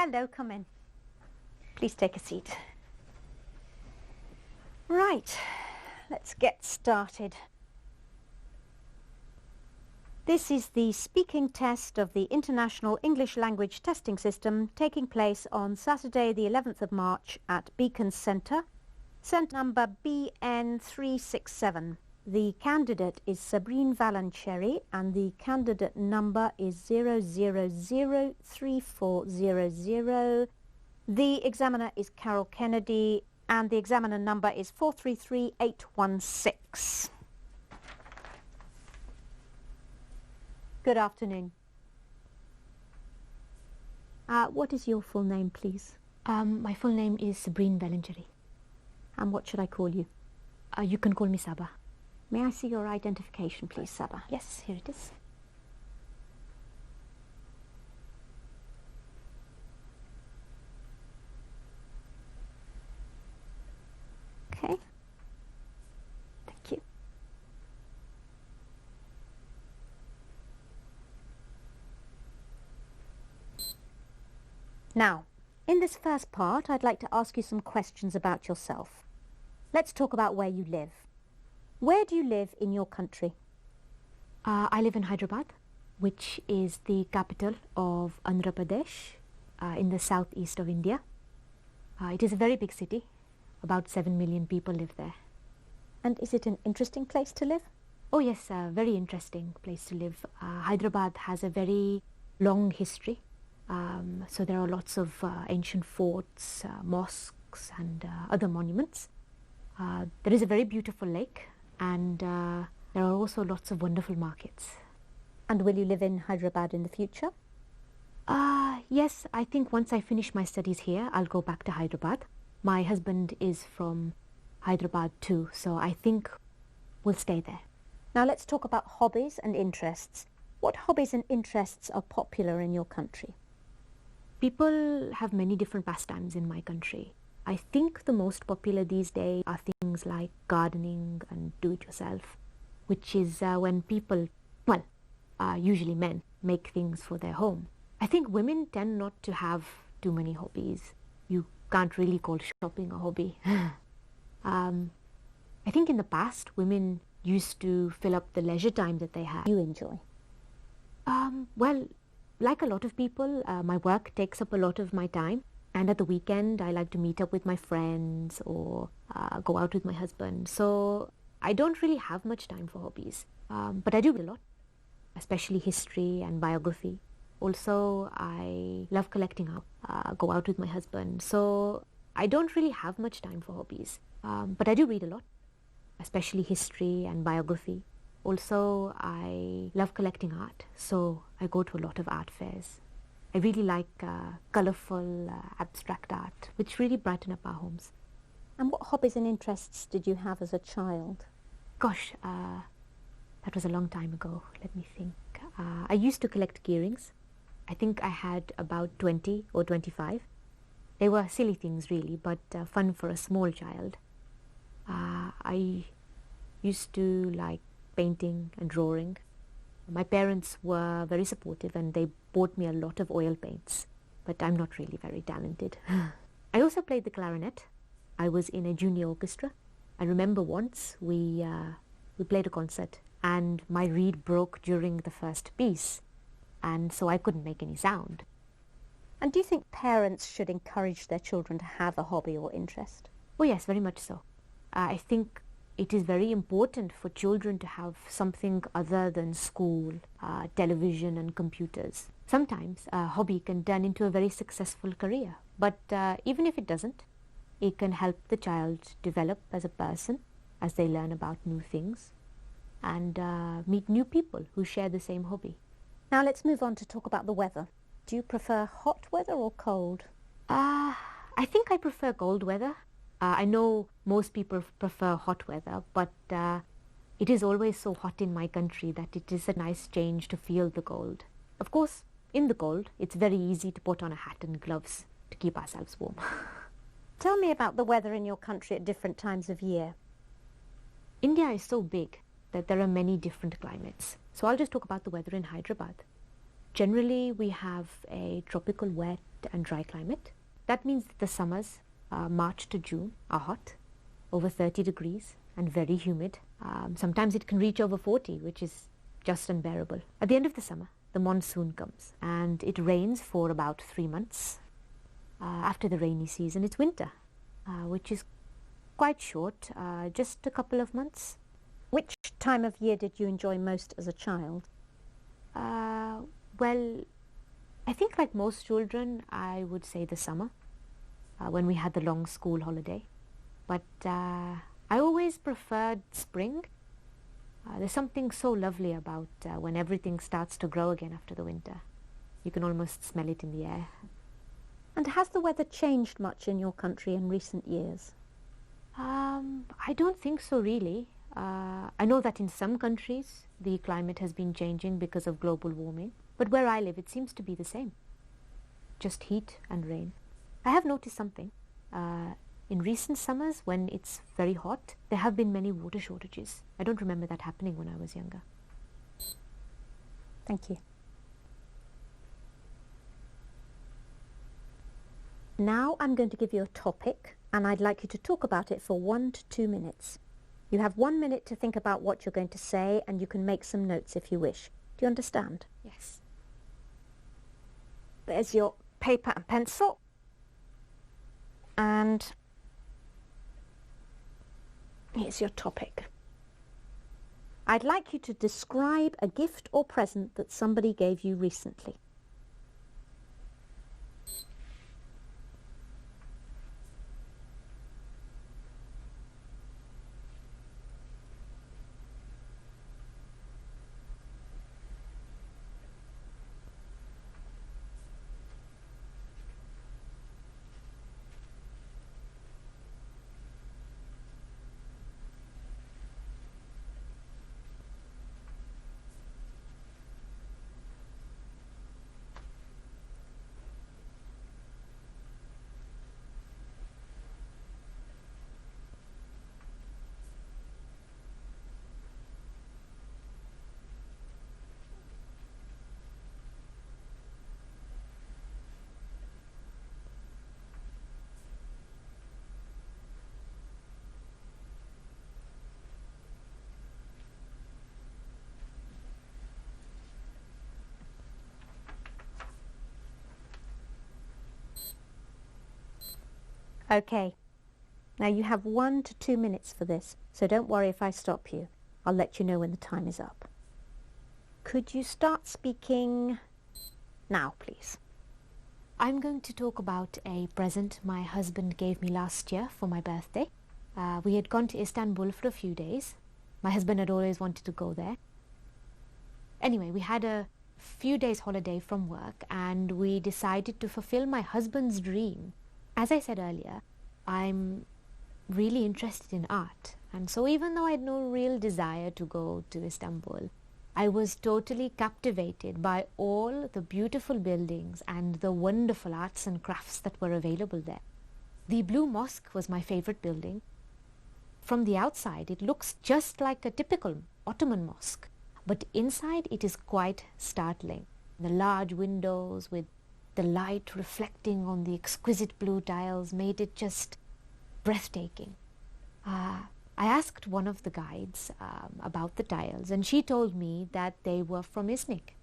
Hello, come in. Please take a seat. Right, let's get started. This is the speaking test of the International English Language Testing System taking place on Saturday the 11th of March at Beacon Centre, centre number BN367. The candidate is Sabrine Valancheri and the candidate number is 0003400. The examiner is Carol Kennedy and the examiner number is 433816. Good afternoon. What is your full name, please? My full name is Sabrine Valancheri. And what should I call you? You can call me Saba. May I see your identification, please, Saba? Yes, here it is. Okay. Thank you. Now, in this first part, I'd like to ask you some questions about yourself. Let's talk about where you live. Where do you live in your country? I live in Hyderabad, which is the capital of Andhra Pradesh, in the southeast of India. It is a very big city. About 7 million people live there. And is it an interesting place to live? Oh yes, a very interesting place to live. Hyderabad has a very long history. So there are lots of ancient forts, mosques and other monuments. There is a very beautiful lake and there are also lots of wonderful markets. And will you live in Hyderabad in the future? Yes, I think once I finish my studies here, I'll go back to Hyderabad. My husband is from Hyderabad too, so I think we'll stay there. Now let's talk about hobbies and interests. What hobbies and interests are popular in your country? People have many different pastimes in my country. I think the most popular these days are things like gardening and do-it-yourself, which is when people, well, usually men, make things for their home. I think women tend not to have too many hobbies. You can't really call shopping a hobby. I think in the past, women used to fill up the leisure time that they had. You enjoy? Well, like a lot of people, my work takes up a lot of my time. And at the weekend, I like to meet up with my friends or go out with my husband. So I don't really have much time for hobbies. But I do a lot, especially history and biography. Also, I love collecting art, go out with my husband. So I don't really have much time for hobbies. But I do read a lot, especially history and biography. Also, I love collecting art. So I go to a lot of art fairs. I really like colourful, abstract art, which really brighten up our homes. And what hobbies and interests did you have as a child? Gosh, that was a long time ago. Let me think. I used to collect key-rings. I think I had about 20 or 25. They were silly things really, but fun for a small child. I used to like painting and drawing. My parents were very supportive and they bought me a lot of oil paints, but I'm not really very talented. I also played the clarinet. I was in a junior orchestra. I remember once we played a concert and my reed broke during the first piece, and so I couldn't make any sound. And do you think parents should encourage their children to have a hobby or interest? Oh yes, very much so. I think it is very important for children to have something other than school, television and computers. Sometimes a hobby can turn into a very successful career, but even if it doesn't, it can help the child develop as a person as they learn about new things and meet new people who share the same hobby. Now let's move on to talk about the weather. Do you prefer hot weather or cold? I think I prefer cold weather. I know most people prefer hot weather, but it is always so hot in my country that it is a nice change to feel the cold. Of course, in the cold, it's very easy to put on a hat and gloves to keep ourselves warm. Tell me about the weather in your country at different times of year. India is so big that there are many different climates. So I'll just talk about the weather in Hyderabad. Generally, we have a tropical wet and dry climate. That means that the summers, March to June, are hot, over 30 degrees and very humid. Sometimes it can reach over 40, which is just unbearable. At the end of the summer, the monsoon comes and it rains for about 3 months. After the rainy season, it's winter, which is quite short, just a couple of months. Which time of year did you enjoy most as a child? Well, I think like most children, I would say the summer, when we had the long school holiday. But I always preferred spring. There's something so lovely about when everything starts to grow again after the winter. You can almost smell it in the air. And has the weather changed much in your country in recent years? I don't think so, really. I know that in some countries the climate has been changing because of global warming, but where I live it seems to be the same. Just heat and rain. I have noticed something. In recent summers, when it's very hot, there have been many water shortages. I don't remember that happening when I was younger. Thank you. Now I'm going to give you a topic, and I'd like you to talk about it for 1 to 2 minutes. You have 1 minute to think about what you're going to say, and you can make some notes if you wish. Do you understand? Yes. There's your paper and pencil. And here's your topic. I'd like you to describe a gift or present that somebody gave you recently. Okay. Now you have 1 to 2 minutes for this, so don't worry if I stop you. I'll let you know when the time is up. Could you start speaking now, please? I'm going to talk about a present my husband gave me last year for my birthday. We had gone to Istanbul for a few days. My husband had always wanted to go there. Anyway, we had a few days holiday from work and we decided to fulfill my husband's dream. As I said earlier, I'm really interested in art, and so even though I had no real desire to go to Istanbul, I was totally captivated by all the beautiful buildings and the wonderful arts and crafts that were available there. The Blue Mosque was my favorite building. From the outside, it looks just like a typical Ottoman mosque, but inside it is quite startling. The large windows with the light reflecting on the exquisite blue tiles made it just breathtaking. I asked one of the guides about the tiles, and she told me that they were from Iznik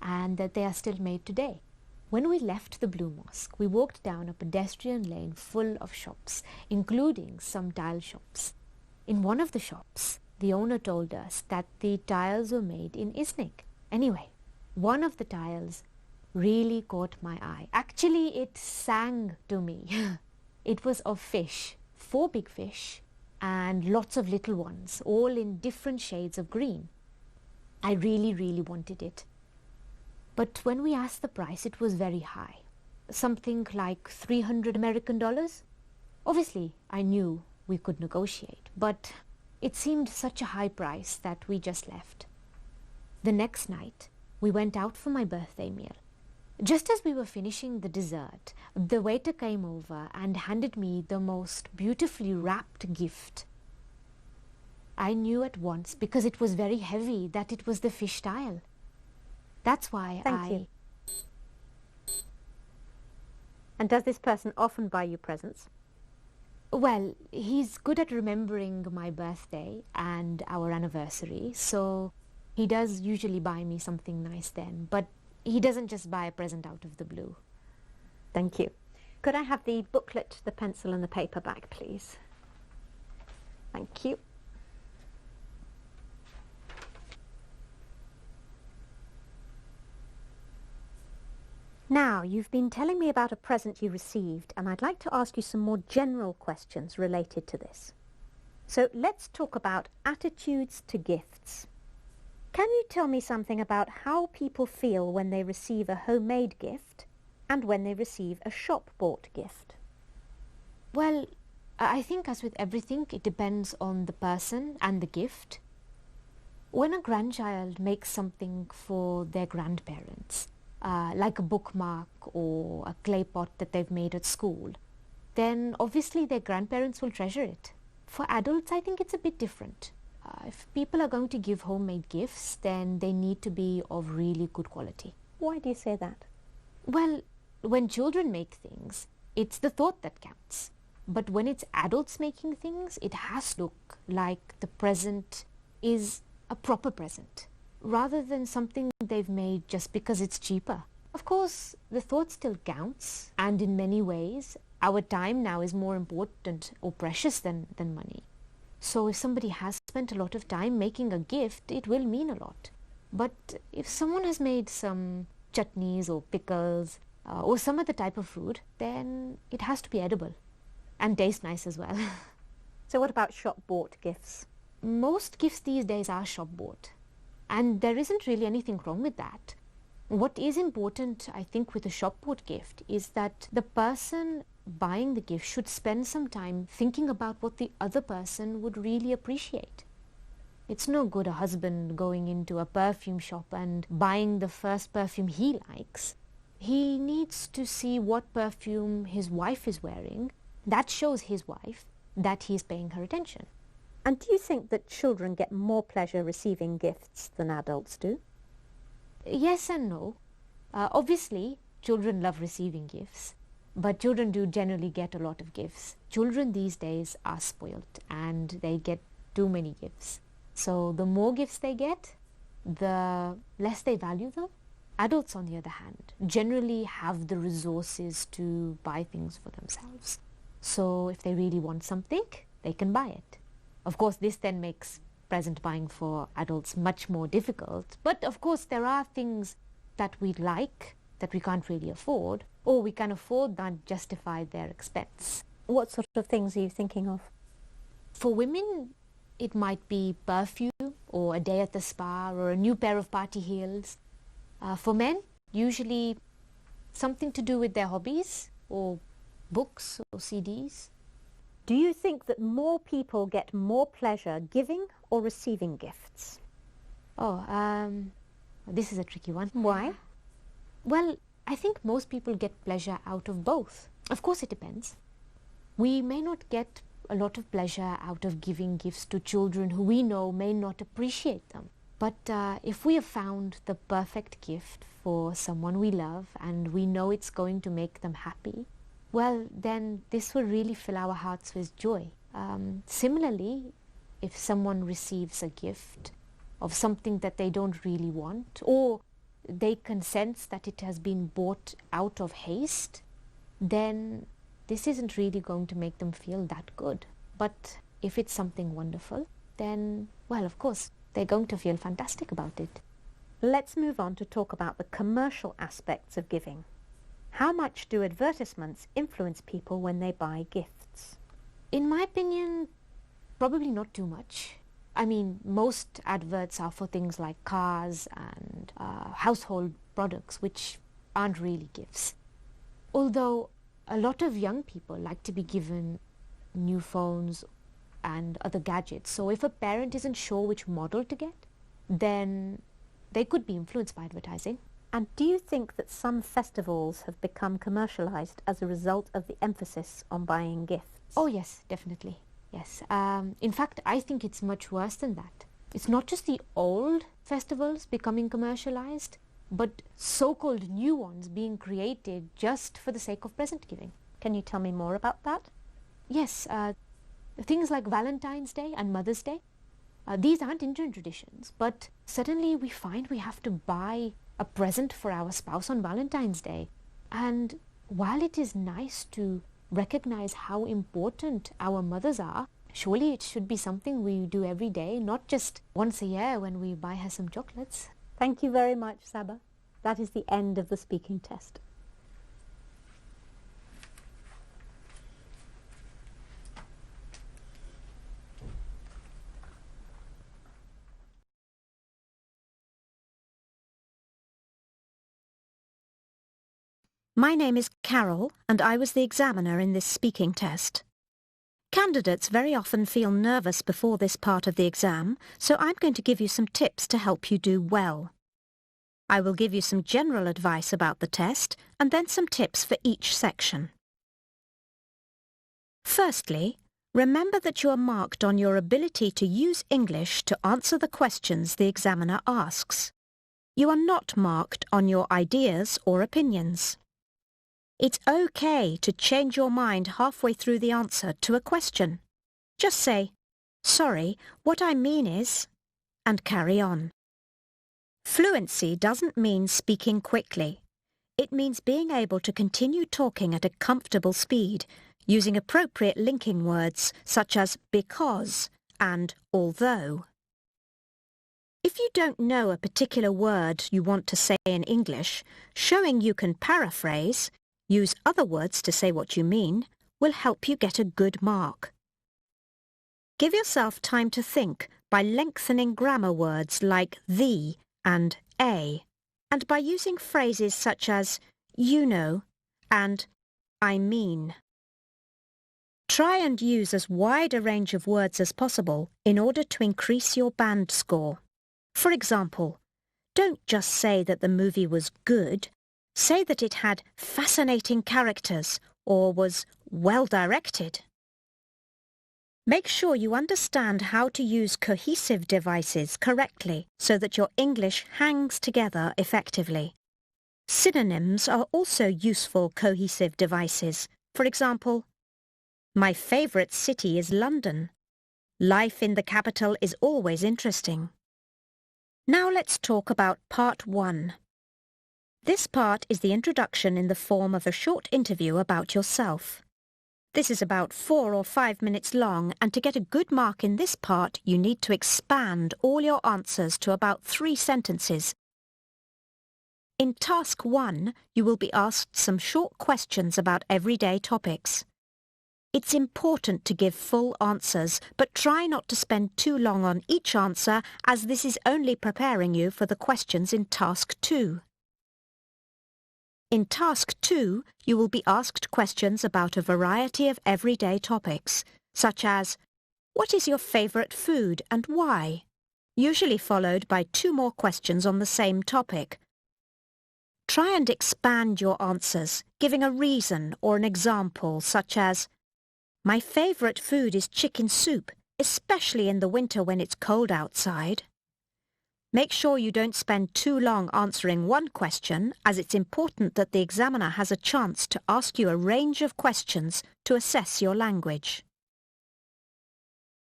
and that they are still made today. When we left the Blue Mosque, we walked down a pedestrian lane full of shops, including some tile shops. In one of the shops, the owner told us that the tiles were made in Iznik. Anyway, one of the tiles really caught my eye. Actually, it sang to me. It was of fish, 4 big fish and lots of little ones, all in different shades of green. I really wanted it. But when we asked the price, it was very high. Something like $300 American. Obviously, I knew we could negotiate, but it seemed such a high price that we just left. The next night, we went out for my birthday meal. Just as we were finishing the dessert, the waiter came over and handed me the most beautifully wrapped gift. I knew at once, because it was very heavy, that it was the fish tile. That's why Thank you. And does this person often buy you presents? Well, he's good at remembering my birthday and our anniversary, so he does usually buy me something nice then, but he doesn't just buy a present out of the blue. Thank you. Could I have the booklet, the pencil and the paper back, please? Thank you. Now, you've been telling me about a present you received, and I'd like to ask you some more general questions related to this. So let's talk about attitudes to gifts. Can you tell me something about how people feel when they receive a homemade gift and when they receive a shop-bought gift? Well, I think as with everything, it depends on the person and the gift. When a grandchild makes something for their grandparents, like a bookmark or a clay pot that they've made at school, then obviously their grandparents will treasure it. For adults, I think it's a bit different. If people are going to give homemade gifts, then they need to be of really good quality. Why do you say that? Well, when children make things, it's the thought that counts. But when it's adults making things, it has to look like the present is a proper present, rather than something they've made just because it's cheaper. Of course, the thought still counts, and in many ways, our time now is more important or precious than money. So if somebody has spent a lot of time making a gift, it will mean a lot. But if someone has made some chutneys or pickles or some other type of food, then it has to be edible and taste nice as well. So what about shop-bought gifts? Most gifts these days are shop-bought, and there isn't really anything wrong with that. What is important, I think, with a shop-bought gift is that the person buying the gift should spend some time thinking about what the other person would really appreciate. It's no good a husband going into a perfume shop and buying the first perfume he likes. He needs to see what perfume his wife is wearing. That shows his wife that he is paying her attention. And do you think that children get more pleasure receiving gifts than adults do? Yes and no. Obviously, children love receiving gifts, but children do generally get a lot of gifts. Children these days are spoilt and they get too many gifts. So the more gifts they get, the less they value them. Adults, on the other hand, generally have the resources to buy things for themselves. So if they really want something, they can buy it. Of course, this then makes present buying for adults much more difficult. But of course, there are things that we like that we can't really afford, or we can afford that justify their expense. What sort of things are you thinking of? For women, it might be perfume, or a day at the spa, or a new pair of party heels. For men, usually something to do with their hobbies, or books or CDs. Do you think that more people get more pleasure giving or receiving gifts? This is a tricky one. Why? Well, I think most people get pleasure out of both. Of course, it depends. We may not get a lot of pleasure out of giving gifts to children who we know may not appreciate them. But if we have found the perfect gift for someone we love and we know it's going to make them happy, well, then this will really fill our hearts with joy. Similarly, if someone receives a gift of something that they don't really want, or they can sense that it has been bought out of haste, then this isn't really going to make them feel that good. But if it's something wonderful, then, well, of course, they're going to feel fantastic about it. Let's move on to talk about the commercial aspects of giving. How much do advertisements influence people when they buy gifts? In my opinion, probably not too much. I mean, most adverts are for things like cars and household products, which aren't really gifts. Although a lot of young people like to be given new phones and other gadgets. So if a parent isn't sure which model to get, then they could be influenced by advertising. And do you think that some festivals have become commercialized as a result of the emphasis on buying gifts? Oh yes, definitely. Yes. In fact, I think it's much worse than that. It's not just the old festivals becoming commercialized, but so-called new ones being created just for the sake of present giving. Can you tell me more about that? Yes, things like Valentine's Day and Mother's Day, these aren't Indian traditions, but suddenly we find we have to buy a present for our spouse on Valentine's Day. And while it is nice to recognize how important our mothers are, surely it should be something we do every day, not just once a year when we buy her some chocolates. Thank you very much, Saba. That is the end of the speaking test. My name is Carol, and I was the examiner in this speaking test. Candidates very often feel nervous before this part of the exam, so I'm going to give you some tips to help you do well. I will give you some general advice about the test, and then some tips for each section. Firstly, remember that you are marked on your ability to use English to answer the questions the examiner asks. You are not marked on your ideas or opinions. It's okay to change your mind halfway through the answer to a question. Just say, "Sorry, what I mean is," and carry on. Fluency doesn't mean speaking quickly. It means being able to continue talking at a comfortable speed, using appropriate linking words such as because and although. If you don't know a particular word you want to say in English, showing you can paraphrase, use other words to say what you mean, will help you get a good mark. Give yourself time to think by lengthening grammar words like the and a, and by using phrases such as you know and I mean. Try and use as wide a range of words as possible in order to increase your band score. For example, don't just say that the movie was good. Say that it had fascinating characters or was well directed. Make sure you understand how to use cohesive devices correctly so that your English hangs together effectively. Synonyms are also useful cohesive devices. For example, my favourite city is London. Life in the capital is always interesting. Now let's talk about part 1. This part is the introduction in the form of a short interview about yourself. This is about 4 or 5 minutes long, and to get a good mark in this part, you need to expand all your answers to about 3 sentences. In Task 1, you will be asked some short questions about everyday topics. It's important to give full answers, but try not to spend too long on each answer, as this is only preparing you for the questions in Task 2. In Task 2, you will be asked questions about a variety of everyday topics, such as, what is your favourite food and why? Usually followed by 2 more questions on the same topic. Try and expand your answers, giving a reason or an example, such as, my favourite food is chicken soup, especially in the winter when it's cold outside. Make sure you don't spend too long answering one question, as it's important that the examiner has a chance to ask you a range of questions to assess your language.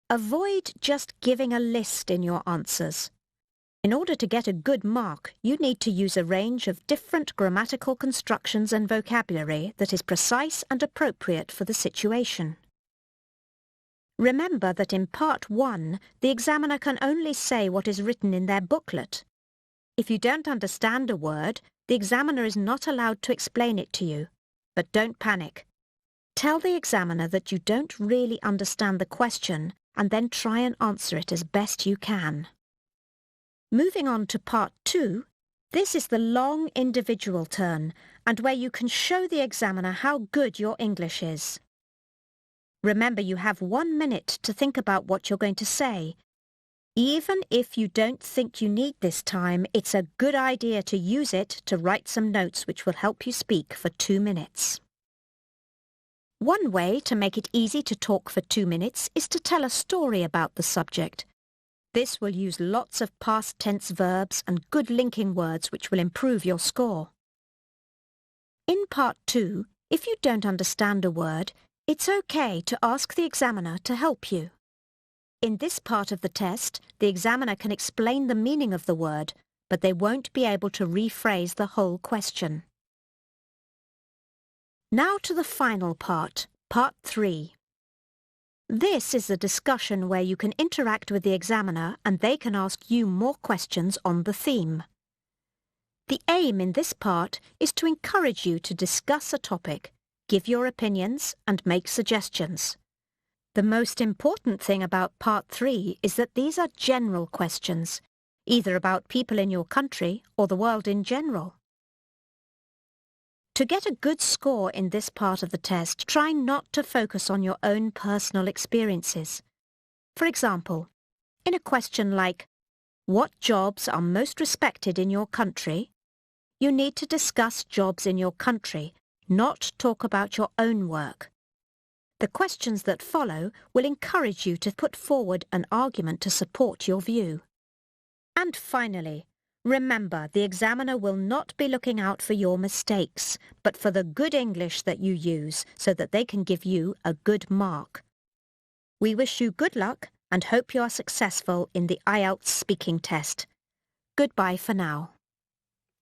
Avoid just giving a list in your answers. In order to get a good mark, you need to use a range of different grammatical constructions and vocabulary that is precise and appropriate for the situation. Remember that in Part 1, the examiner can only say what is written in their booklet. If you don't understand a word, the examiner is not allowed to explain it to you. But don't panic. Tell the examiner that you don't really understand the question and then try and answer it as best you can. Moving on to Part 2, this is the long individual turn and where you can show the examiner how good your English is. Remember, you have 1 minute to think about what you're going to say. Even if you don't think you need this time, it's a good idea to use it to write some notes which will help you speak for 2 minutes. One way to make it easy to talk for 2 minutes is to tell a story about the subject. This will use lots of past tense verbs and good linking words which will improve your score. In Part 2, if you don't understand a word, it's okay to ask the examiner to help you. In this part of the test, the examiner can explain the meaning of the word, but they won't be able to rephrase the whole question. Now to the final part, Part 3. This is a discussion where you can interact with the examiner and they can ask you more questions on the theme. The aim in this part is to encourage you to discuss a topic, give your opinions and make suggestions. The most important thing about Part 3 is that these are general questions, either about people in your country or the world in general. To get a good score in this part of the test, try not to focus on your own personal experiences. For example, in a question like, "What jobs are most respected in your country?" you need to discuss jobs in your country, not talk about your own work. The questions that follow will encourage you to put forward an argument to support your view. And finally, remember the examiner will not be looking out for your mistakes, but for the good English that you use so that they can give you a good mark. We wish you good luck and hope you are successful in the IELTS speaking test. Goodbye for now.